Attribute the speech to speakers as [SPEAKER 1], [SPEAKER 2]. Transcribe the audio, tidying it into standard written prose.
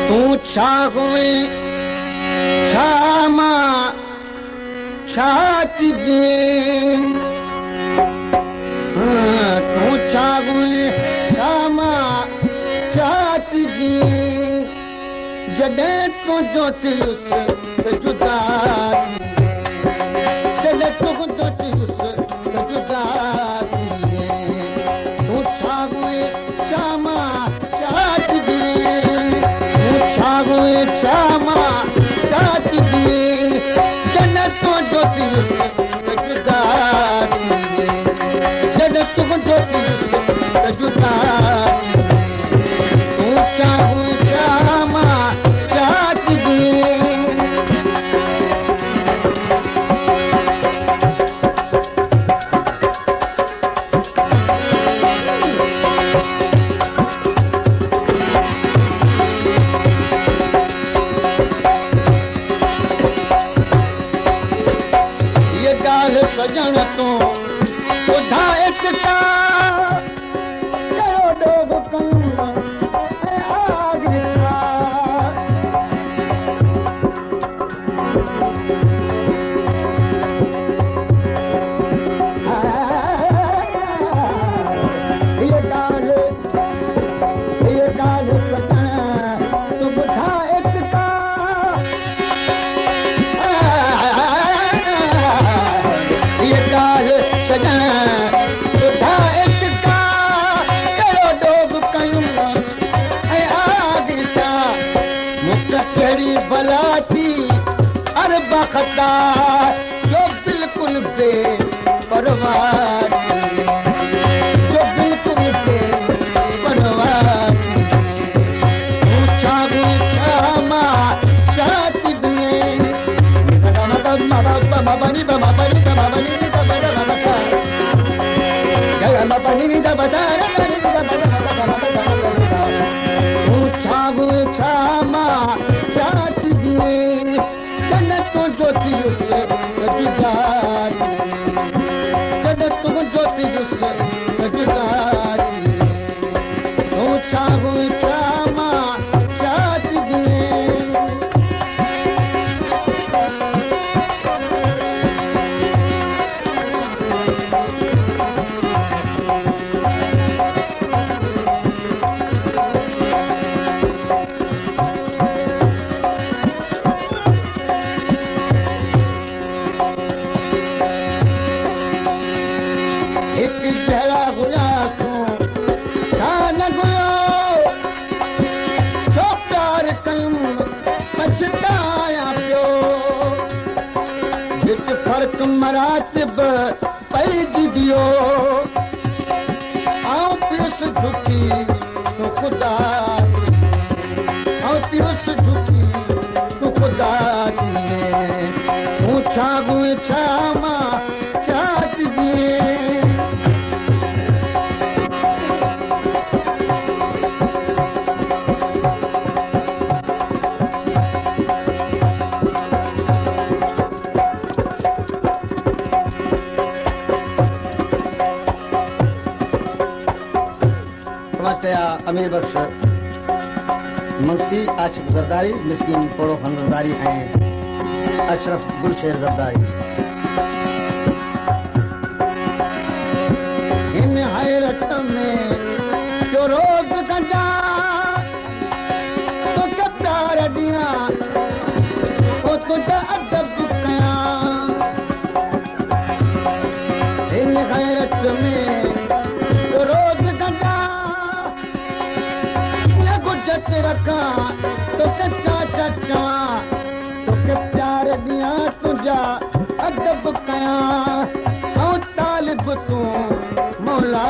[SPEAKER 1] तूं छा हुए छा मां छा थी बीं तूं छा हुए छा मां छा थी बीं जॾहिं तुंहिंजो थियुसि त जुदा जॾहिं तुंहिंजो थियुसि त जुदा तूं छा हुए छा मां छा थी बीं तूं छा हुए छा मां छा थी बीं जॾहिं तुंहिंजो थियुसि त जुदा जॾहिं तुंहिंजो थियुसि त जुदा तूं छा हुए छा मां छा थी बीं सजण तूं ॿुधाए किता कहिड़ो ॾोभ कयूं ऐं आॻि छा हीअ ॻाल्हि सजण तूं ॿुधाए किता सजण ॿुधाए किता कहिड़ो ॾोभ कयूं ऐं आॻि छा मूंखे कहिड़ी भला थी अरब ख़ता जो बिल्कुलु बेपरवाह जो बिल्कुलु बेपरवाह तूं छा बि छा मां छा थी बीं तूं छा हुए छा मां छा थी बीं जॾहिं तुंहिंजो थियुसि त जुदा जॾहिं तुंहिंजो थियुसि त जुदा तूं छा हुए छा मां छा थी बीं जहिड़ा हुयासूं छा न हुयो छो प्यार कयूं पछताया पियो विच फ़र्क़ु मरातिब पइजी वियो आऊं पियुसि झुकी तूं ख़ुदा आऊं पियुसि झुकी तूं ख़ुदा तूं छा हुए छा मां छा थी बीं अमीर बख्श मुंशी आशिक़ ज़रदारी मिस्किन पोड़ो ख़ान ज़रदारी ऐं अशरफ गुलशेर ज़रदारी हिन हैरत में जो रोज़ गंजा तोखे प्यार ॾियां पोइ तुंहिंजा अदब कयां हिन हैरत में जो रोज़ गंजा रखां तोखे छा चवां तोखे प्यार ॾियां तुंहिंजा अदब कयां ऐं तालिब तूं मौला